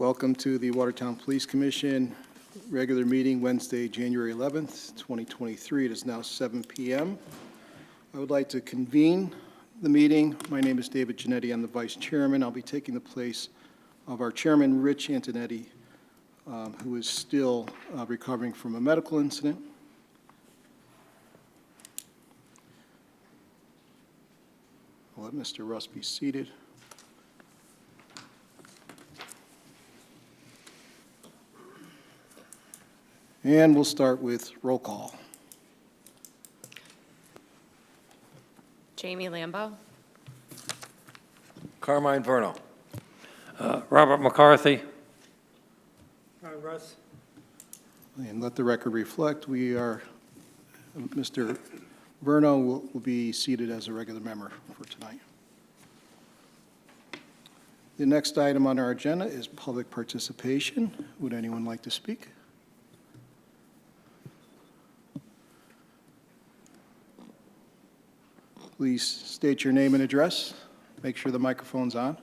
Welcome to the Watertown Police Commission regular meeting Wednesday, January 11th, 2023. It is now 7 p.m. I would like to convene the meeting. My name is David Giannetti. I'm the Vice Chairman. I'll be taking the place of our Chairman, Rich Antonetti, who is still recovering from a medical incident. I'll let Mr. Russ be seated. And we'll start with roll call. Jamie Lambeau. Carmine Verno. Robert McCarthy. Russ. And let the record reflect, Mr. Verno will be seated as a regular member for tonight. The next item on our agenda is public participation. Would anyone like to speak? Please state your name and address. Make sure the microphone's on.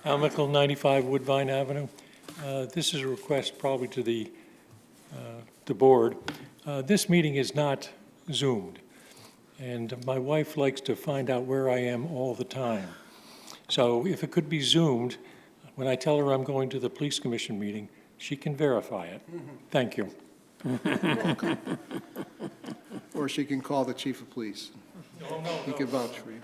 Al Mickle, 95 Woodbine Avenue. This is a request probably to the board. This meeting is not Zoomed, and my wife likes to find out where I am all the time. So if it could be Zoomed, when I tell her I'm going to the police commission meeting, she can verify it. Thank you. You're welcome. Or she can call the chief of police. He can vouch for you.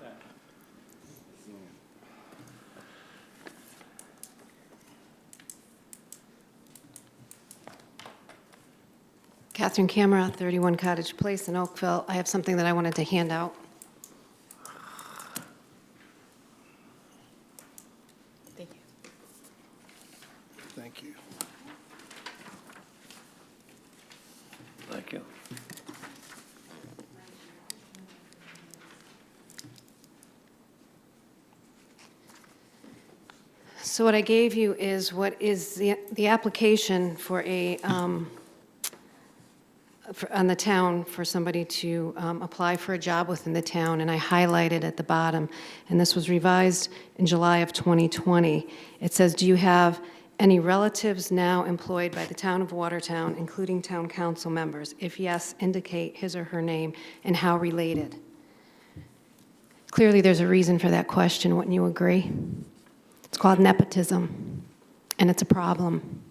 Catherine Camera, 31 Cottage Place in Oakville. I have something that I wanted to hand out. Thank you. Thank you. Thank you. So what I gave you is what is the application for on the town for somebody to apply for a job within the town, and I highlighted at the bottom, and this was revised in July of 2020. It says, do you have any relatives now employed by the town of Watertown, including town council members? If yes, indicate his or her name and how related. Clearly, there's a reason for that question, wouldn't you agree? It's called nepotism, and it's a problem.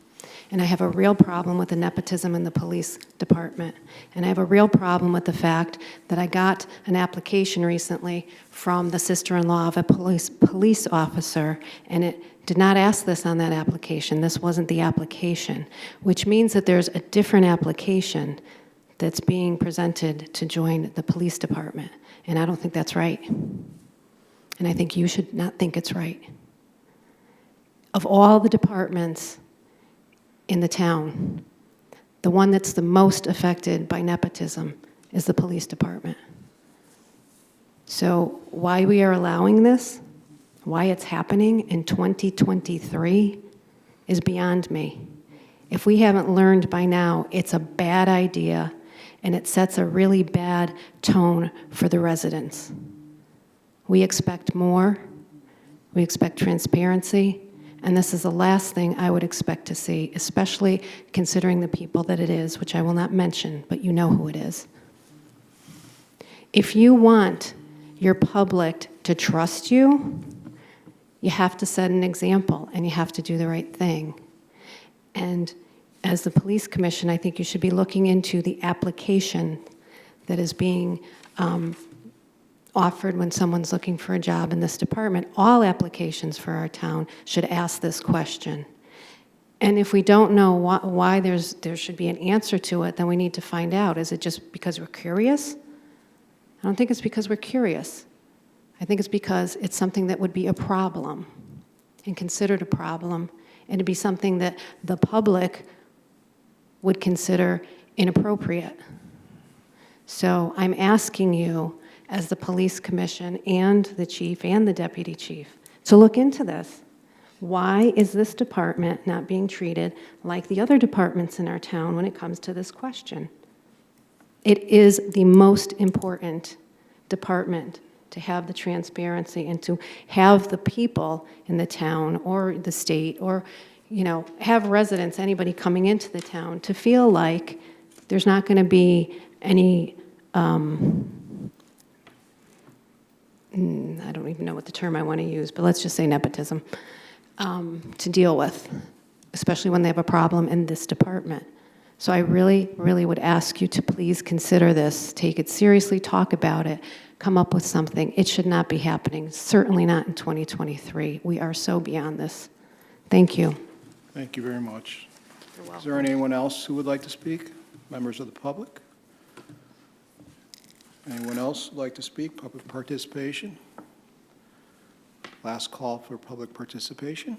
And I have a real problem with the nepotism in the police department. And I have a real problem with the fact that I got an application recently from the sister-in-law of a police officer, and it did not ask this on that application. This wasn't the application, which means that there's a different application that's being presented to join the police department. And I don't think that's right. And I think you should not think it's right. Of all the departments in the town, the one that's the most affected by nepotism is the police department. So why we are allowing this, why it's happening in 2023 is beyond me. If we haven't learned by now, it's a bad idea, and it sets a really bad tone for the residents. We expect more, we expect transparency, and this is the last thing I would expect to see, especially considering the people that it is, which I will not mention, but you know who it is. If you want your public to trust you, you have to set an example, and you have to do the right thing. And as the police commission, I think you should be looking into the application that is being offered when someone's looking for a job in this department. All applications for our town should ask this question. And if we don't know why there should be an answer to it, then we need to find out. Is it just because we're curious? I don't think it's because we're curious. I think it's because it's something that would be a problem and considered a problem, and it'd be something that the public would consider inappropriate. So I'm asking you, as the police commission and the chief and the deputy chief, to look into this. Why is this department not being treated like the other departments in our town when it comes to this question? It is the most important department to have the transparency, and to have the people in the town or the state or, have residents, anybody coming into the town, to feel like there's not going to be any, I don't even know what the term I want to use, but let's just say nepotism, to deal with, especially when they have a problem in this department. So I really, really would ask you to please consider this, take it seriously, talk about it, come up with something. It should not be happening, certainly not in 2023. We are so beyond this. Thank you. Thank you very much. You're Is welcome. there anyone else who would like to speak? Members of the public? Anyone else would like to speak? Public participation? Last call for public participation.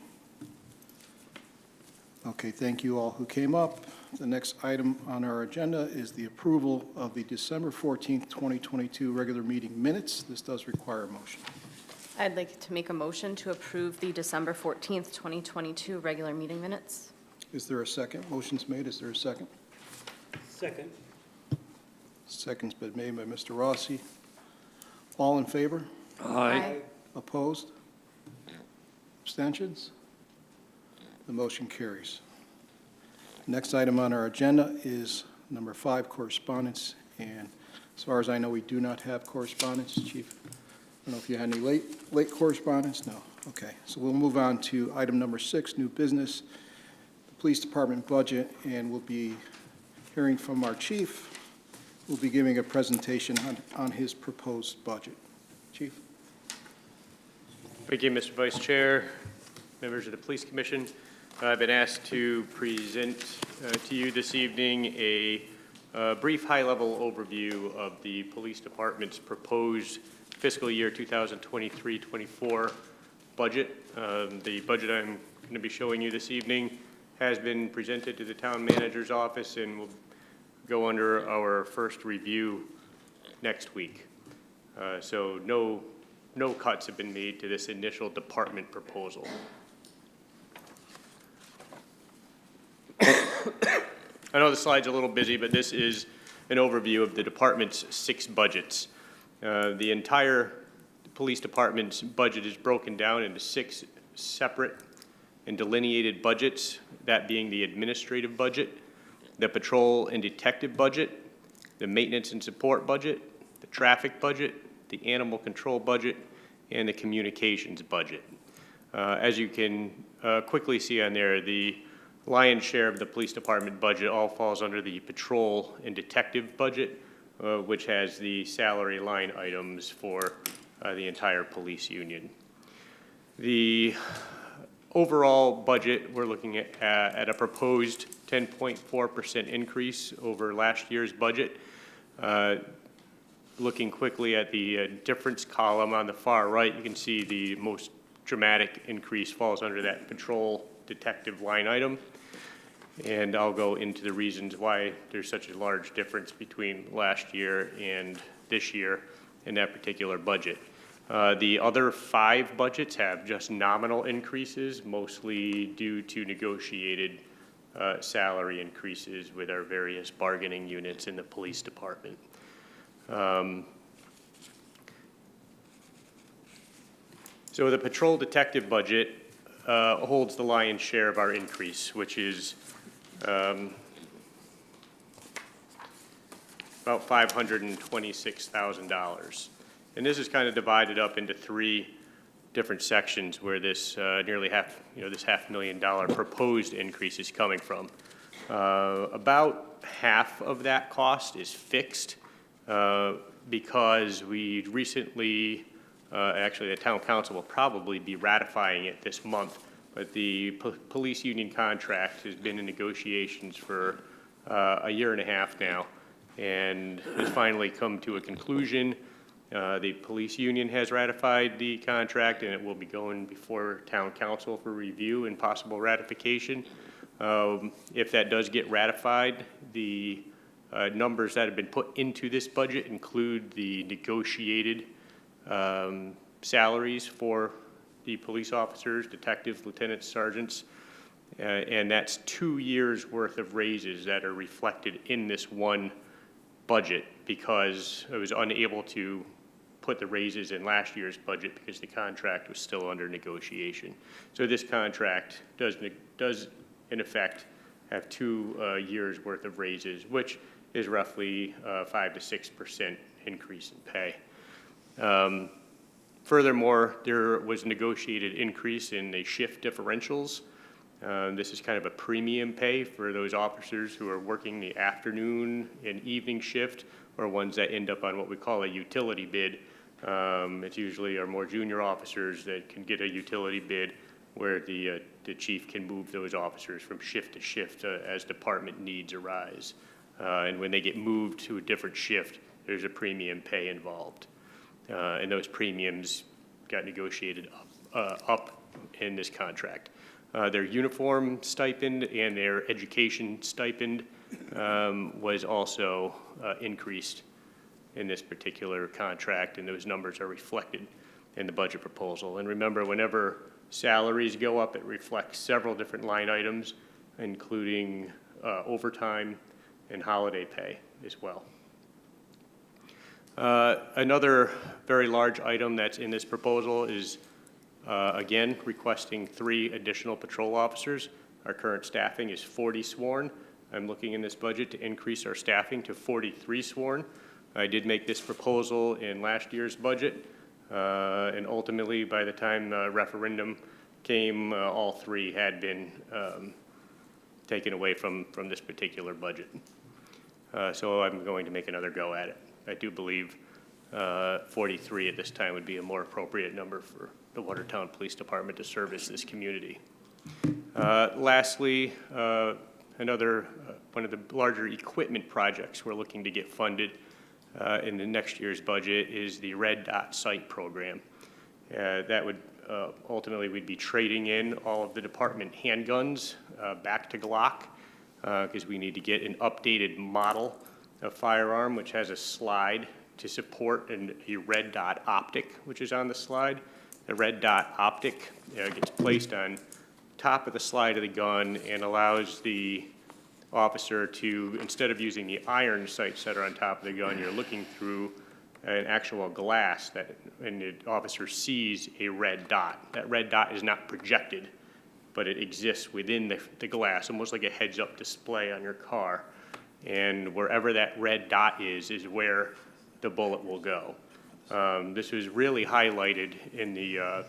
Okay, thank you all who came up. The next item on our agenda is the approval of the December 14th, 2022 regular meeting minutes. This does require a motion. I'd like to make a motion to approve the December 14th, 2022 regular meeting minutes. Is there a second? Motion's made. Is there a second? Second. Second's been made by Mr. Rossi. All in favor? Aye. Opposed? Abstentions? The motion carries. Next item on our agenda is number 5, correspondence. And as far as I know, we do not have correspondence, Chief. I don't know if you had any late correspondence? No. Okay. So we'll move on to item number 6, new business, the police department budget, and we'll be hearing from our chief. We'll be giving a presentation on his proposed budget. Chief? Thank you, Mr. Vice Chair, members of the Police Commission. I've been asked to present to you this evening a brief high-level overview of the Police Department's proposed fiscal year 2023-24 budget. The budget I'm going to be showing you this evening has been presented to the town manager's office and will go under our first review next week. So no cuts have been made to this initial department proposal. I know the slide's a little busy, but this is an overview of the department's 6 budgets. The entire police department's budget is broken down into 6 separate and delineated budgets, that being the administrative budget, the patrol and detective budget, the maintenance and support budget, the traffic budget, the animal control budget, and the communications budget. As you can quickly see on there, the lion's share of the police department budget all falls under the patrol and detective budget, which has the salary line items for the entire police union. The overall budget, we're looking at a proposed 10.4% increase over last year's budget. Looking quickly at the difference column on the far right, you can see the most dramatic increase falls under that patrol detective line item. And I'll go into the reasons why there's such a large difference between last year and this year in that particular budget. The other 5 budgets have just nominal increases, mostly due to negotiated salary increases with our various bargaining units in the police department. So the patrol detective budget holds the lion's share of our increase, which is about $526,000. And this is kind of divided up into 3 different sections where this nearly this $500,000 proposed increase is coming from. About half of that cost is fixed because we recently, actually the town council will probably be ratifying it this month, but the police union contract has been in negotiations for a year and a half now and has finally come to a conclusion. The police union has ratified the contract and it will be going before town council for review and possible ratification. If that does get ratified, the numbers that have been put into this budget include the negotiated salaries for the police officers, detectives, lieutenants, sergeants, and that's 2 years worth of raises that are reflected in this one budget because I was unable to put the raises in last year's budget because the contract was still under negotiation. So this contract does in effect have 2 years worth of raises, which is roughly 5 to 6% increase in pay. Furthermore, there was a negotiated increase in the shift differentials. This is kind of a premium pay for those officers who are working the afternoon and evening shift, or ones that end up on what we call a utility bid. It's usually our more junior officers that can get a utility bid where the chief can move those officers from shift to shift as department needs arise. And when they get moved to a different shift, there's a premium pay involved. And those premiums got negotiated up in this contract. Their uniform stipend and their education stipend was also increased in this particular contract, and those numbers are reflected in the budget proposal. And remember, whenever salaries go up, it reflects several different line items, including overtime and holiday pay as well. Another very large item that's in this proposal is, again, requesting 3 additional patrol officers. Our current staffing is 40 sworn. I'm looking in this budget to increase our staffing to 43 sworn. I did make this proposal in last year's budget, and ultimately, by the time the referendum came, all 3 had been taken away from this particular budget. So I'm going to make another go at it. I do believe 43 at this time would be a more appropriate number for the Watertown Police Department to service this community. Lastly, another one of the larger equipment projects we're looking to get funded in the next year's budget is the Red Dot Sight program. That would ultimately, we'd be trading in all of the department handguns back to Glock because we need to get an updated model of firearm which has a slide to support a red dot optic, which is on the slide. The red dot optic gets placed on top of the slide of the gun and allows the officer to, instead of using the iron sights that are on top of the gun, you're looking through an actual glass and the officer sees a red dot. That red dot is not projected, but it exists within the glass, almost like a heads-up display on your car. And wherever that red dot is where the bullet will go. This was really highlighted in the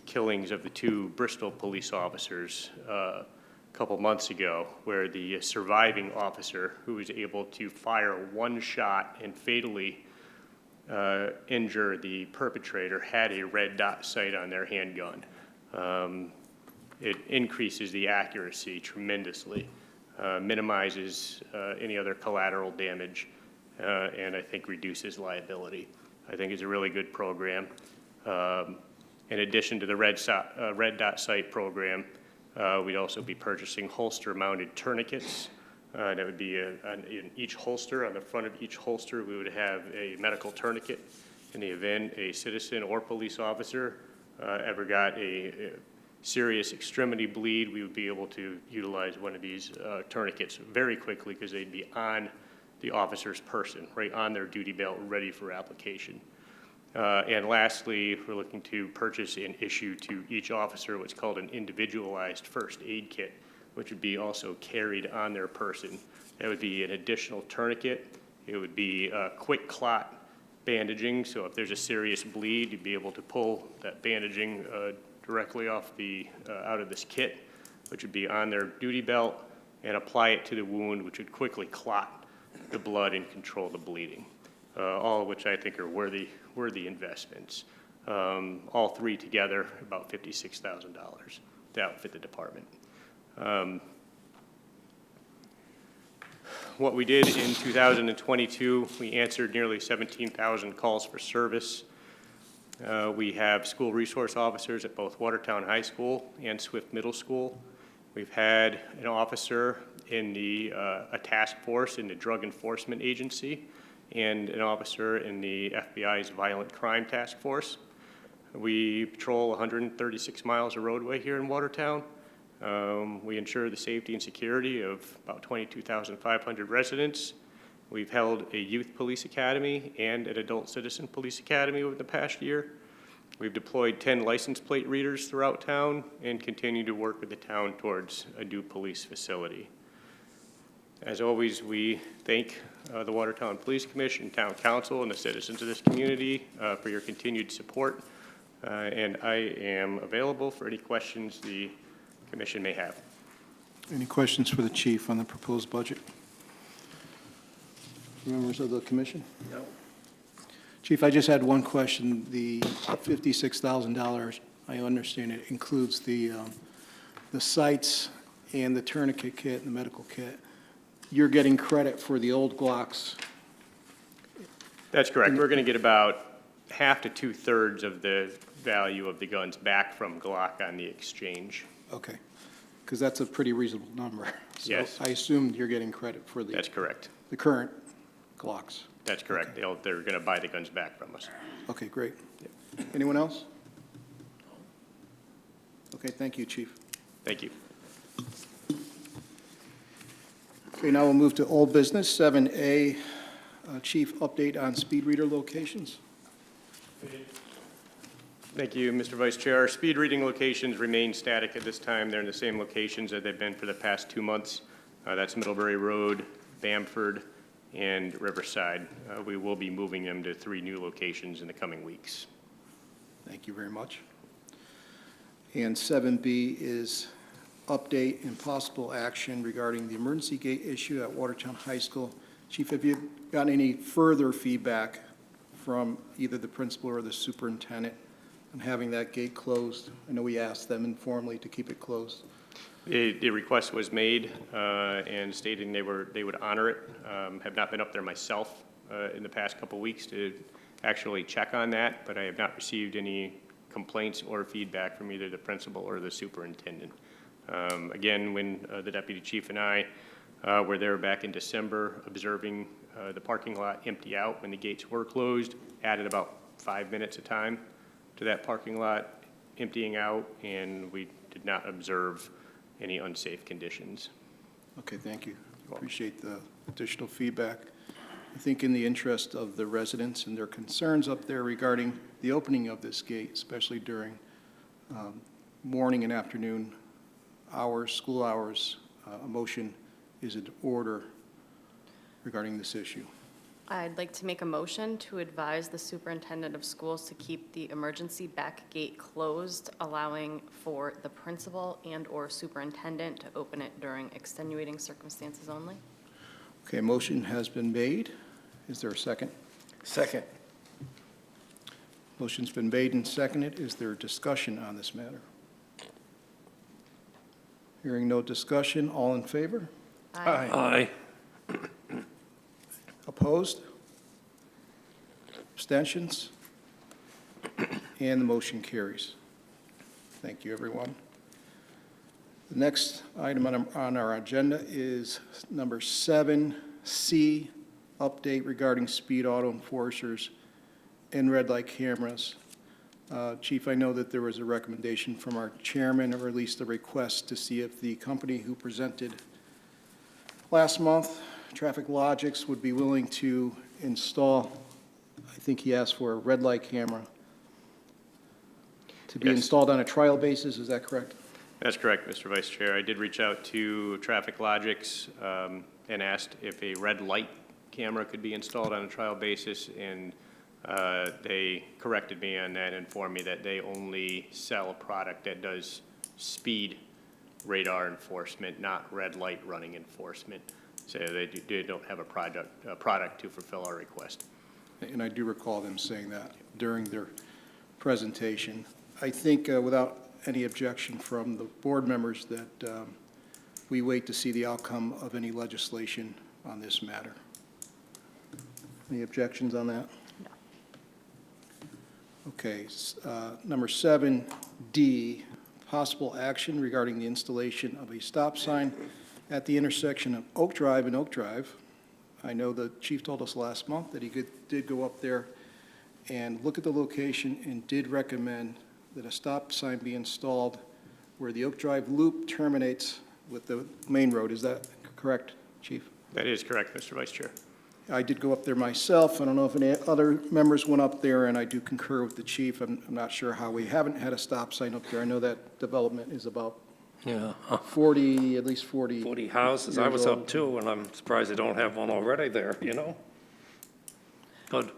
killings of the 2 Bristol police officers a couple months ago, where the surviving officer, who was able to fire 1 shot and fatally injure the perpetrator, had a red dot sight on their handgun. It increases the accuracy tremendously, minimizes any other collateral damage, and I think reduces liability. I think it's a really good program. In addition to the red dot sight program, we'd also be purchasing holster-mounted tourniquets. That would be in each holster. On the front of each holster, we would have a medical tourniquet. In the event a citizen or police officer ever got a serious extremity bleed, we would be able to utilize one of these tourniquets very quickly because they'd be on the officer's person, right on their duty belt, ready for application. And lastly, we're looking to purchase and issue to each officer what's called an individualized first aid kit, which would be also carried on their person. That would be an additional tourniquet. It would be quick clot bandaging, so if there's a serious bleed, you'd be able to pull that bandaging directly off out of this kit, which would be on their duty belt, and apply it to the wound, which would quickly clot the blood and control the bleeding. All of which I think are worthy investments. All 3 together, about $56,000 to outfit the department. What we did in 2022, we answered nearly 17,000 calls for service. We have school resource officers at both Watertown High School and Swift Middle School. We've had an officer in a task force in the Drug Enforcement Agency and an officer in the FBI's Violent Crime Task Force. We patrol 136 miles of roadway here in Watertown. We ensure the safety and security of about 22,500 residents. We've held a youth police academy and an adult citizen police academy over the past year. We've deployed 10 license plate readers throughout town and continue to work with the town towards a new police facility. As always, we thank the Watertown Police Commission, Town Council, and the citizens of this community for your continued support. And I am available for any questions the commission may have. Any questions for the chief on the proposed budget? Members of the commission? No. Chief, I just had one question. The $56,000, I understand it includes the sights and the tourniquet kit and the medical kit. You're getting credit for the old Glocks. That's correct. We're going to get about half to 2/3 of the value of the guns back from Glock on the exchange. Okay, because that's a pretty reasonable number. So Yes. I assumed you're getting credit for That's correct. the current Glocks. That's correct. They're going to buy the guns back from us. Okay, great. Anyone else? Okay, thank you, chief. Thank you. Okay, now we'll move to old business, 7A, chief update on speed reader locations. Thank you, Mr. Vice Chair. Our speed reading locations remain static at this time. They're in the same locations that they've been for the past 2 months. That's Middlebury Road, Bamford, and Riverside. We will be moving them to 3 new locations in the coming weeks. Thank you very much. And 7B is update and possible action regarding the emergency gate issue at Watertown High School. Chief, have you gotten any further feedback from either the principal or the superintendent on having that gate closed? I know we asked them informally to keep it closed. The request was made and stating they would honor it. Have not been up there myself in the past couple weeks to actually check on that, but I have not received any complaints or feedback from either the principal or the superintendent. Again, when the deputy chief and I were there back in December observing the parking lot empty out when the gates were closed, added about 5 minutes of time to that parking lot emptying out, and we did not observe any unsafe conditions. Okay, thank you. Appreciate the additional feedback. I think in the interest of the residents and their concerns up there regarding the opening of this gate, especially during morning and afternoon hours, school hours, a motion is in order regarding this issue. I'd like to make a motion to advise the superintendent of schools to keep the emergency back gate closed, allowing for the principal and/or superintendent to open it during extenuating circumstances only. Okay, motion has been made. Is there a second? Second. Motion's been made and seconded. Is there discussion on this matter? Hearing no discussion, all in favor? Aye. Opposed? Abstentions? And the motion carries. Thank you, everyone. The next item on our agenda is number 7C, update regarding speed auto enforcers and red light cameras. Chief, I know that there was a recommendation from our chairman, or at least a request to see if the company who presented last month, Traffic Logics, would be willing to install, I think he asked for a red light camera to be Yes. installed on a trial basis. Is that correct? That's correct, Mr. Vice Chair. I did reach out to Traffic Logics and asked if a red light camera could be installed on a trial basis, and they corrected me on that and informed me that they only sell a product that does speed radar enforcement, not red light running enforcement. So they don't have a product to fulfill our request. And I do recall them saying that during their presentation. I think without any objection from the board members that we wait to see the outcome of any legislation on this matter. Any objections on that? No. Okay, number 7D, possible action regarding the installation of a stop sign at the intersection of Oak Drive and Oak Drive. I know the chief told us last month that he did go up there and look at the location and did recommend that a stop sign be installed where the Oak Drive loop terminates with the main road. Is that correct, chief? That is correct, Mr. Vice Chair. I did go up there myself. I don't know if any other members went up there, and I do concur with the chief. I'm not sure how we haven't had a stop sign up there. I know that development is about Yeah. 40, at least 40. 40 houses. I years was old. up too, and I'm surprised they don't have one already there, you know? Good.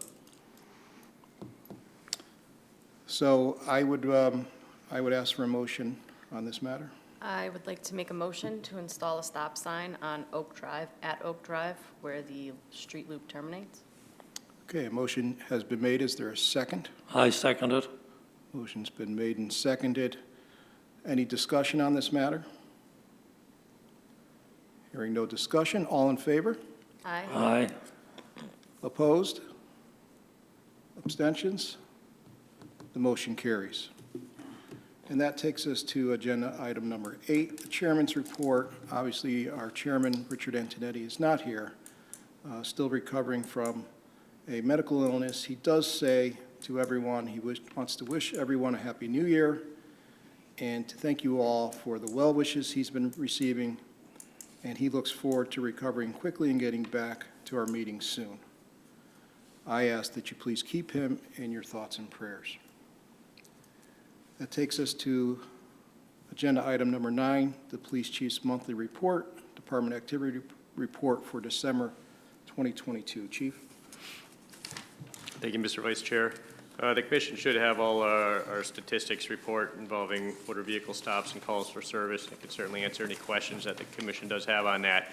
So I would ask for a motion on this matter. I would like to make a motion to install a stop sign on Oak Drive, at Oak Drive, where the street loop terminates. Okay, a motion has been made. Is there a second? I second it. Motion's been made and seconded. Any discussion on this matter? Hearing no discussion, all in favor? Aye. Aye. Opposed? Abstentions? The motion carries. And that takes us to agenda item number 8, the chairman's report. Obviously, our chairman, Richard Antonetti, is not here, still recovering from a medical illness. He does say to everyone, he wants to wish everyone a happy new year and to thank you all for the well wishes he's been receiving, and he looks forward to recovering quickly and getting back to our meetings soon. I ask that you please keep him in your thoughts and prayers. That takes us to agenda item number 9, the police chief's monthly report, department activity report for December 2022. Chief? Thank you, Mr. Vice Chair. The commission should have all our statistics report involving motor vehicle stops and calls for service. I can certainly answer any questions that the commission does have on that.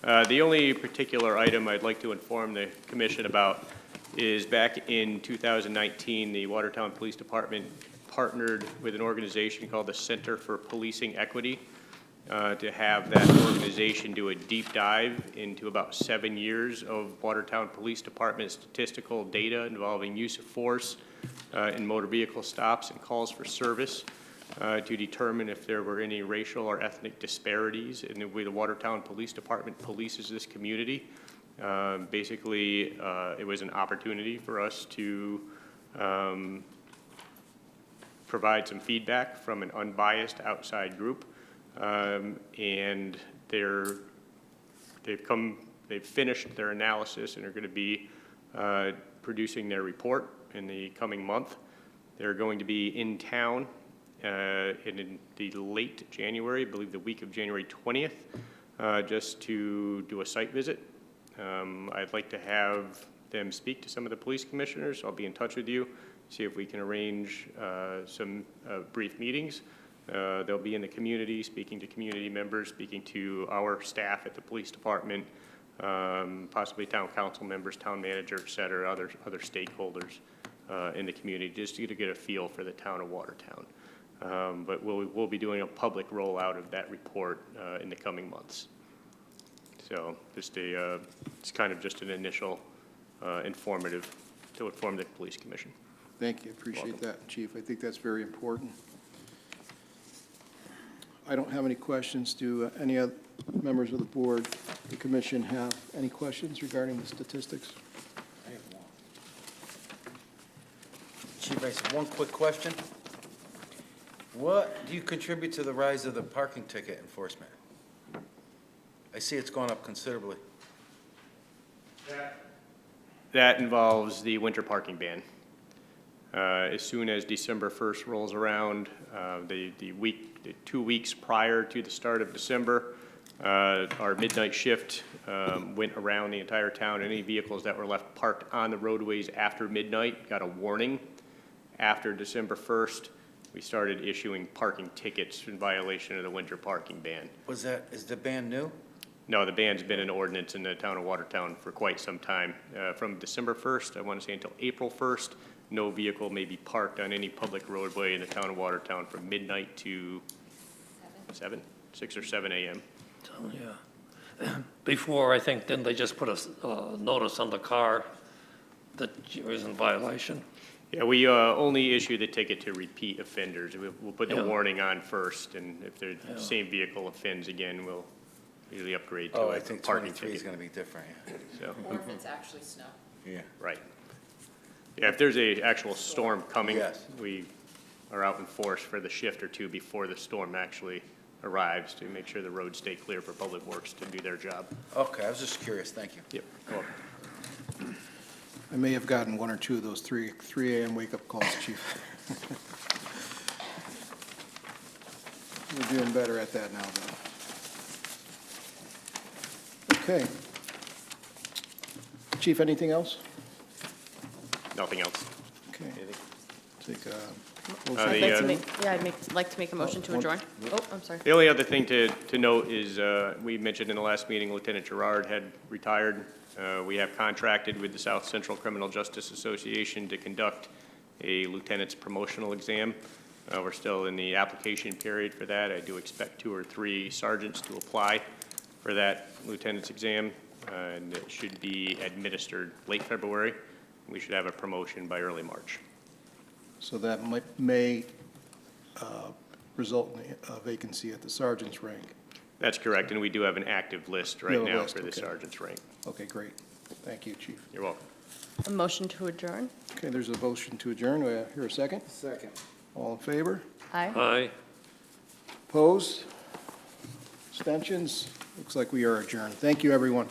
The only particular item I'd like to inform the commission about is back in 2019, the Watertown Police Department partnered with an organization called the Center for Policing Equity to have that organization do a deep dive into about 7 years of Watertown Police Department statistical data involving use of force in motor vehicle stops and calls for service to determine if there were any racial or ethnic disparities in the way the Watertown Police Department polices this community. Basically, it was an opportunity for us to provide some feedback from an unbiased outside group, and they've finished their analysis and are going to be producing their report in the coming month. They're going to be in town in the late January, I believe the week of January 20th, just to do a site visit. I'd like to have them speak to some of the police commissioners. I'll be in touch with you, see if we can arrange some brief meetings. They'll be in the community, speaking to community members, speaking to our staff at the police department, possibly town council members, town manager, et cetera, other stakeholders in the community, just to get a feel for the town of Watertown. But we'll be doing a public rollout of that report in the coming months. So just it's kind of just an initial informative to inform the police commission. Thank you, appreciate that, Chief. I think that's very important. I don't have any questions. Do any other members of the board, the commission, have any questions regarding the statistics? I have one. Chief, I have one quick question. What do you contribute to the rise of the parking ticket enforcement? I see it's gone up considerably. That involves the winter parking ban. As soon as December 1st rolls around, the 2 weeks prior to the start of December, our midnight shift went around the entire town. Any vehicles that were left parked on the roadways after midnight got a warning. After December 1st, we started issuing parking tickets in violation of the winter parking ban. Is the ban new? No, the ban's been an ordinance in the town of Watertown for quite some time. From December 1st, I want to say until April 1st, no vehicle may be parked on any public roadway in the town of Watertown from midnight to 6 or 7 a.m. Yeah. Before, I think, didn't they just put a notice on the car that you was in violation? Yeah, we only issue the ticket to repeat offenders. We'll put the Yeah. warning on first, and if the same vehicle offends again, we'll usually upgrade to Oh, I a think parking 23 is ticket. going to be different. So, Or if it's actually snow. Yeah. right. Yeah, if there's a actual storm coming, Yes. we are out in force for the shift or two before the storm actually arrives to make sure the roads stay clear for public works to do their job. Okay, I was just curious. Thank you. Yep. You're welcome. I may have gotten one or two of those 3 a.m. wake-up calls, Chief. We're doing better at that now, though. Okay. Chief, anything else? Nothing else. Okay. Take a I'd motion. like the, to make, yeah, like to make a motion to one- adjourn. Oh, I'm sorry. The only other thing to note is, we mentioned in the last meeting, Lieutenant Gerard had retired. We have contracted with the South Central Criminal Justice Association to conduct a lieutenant's promotional exam. We're still in the application period for that. I do expect 2 or 3 sergeants to apply for that lieutenant's exam, and it should be administered late February. We should have a promotion by early March. So that may result in a vacancy at the sergeant's rank. That's correct, and we do have an active list You right have a now list, for the okay. sergeant's rank. Okay, great. Thank you, Chief. You're welcome. A motion to adjourn? Okay, there's a motion to adjourn. Do I hear a second? Second. All in favor? Aye. Aye. Opposed? Abstentions? Looks like we are adjourned. Thank you, everyone.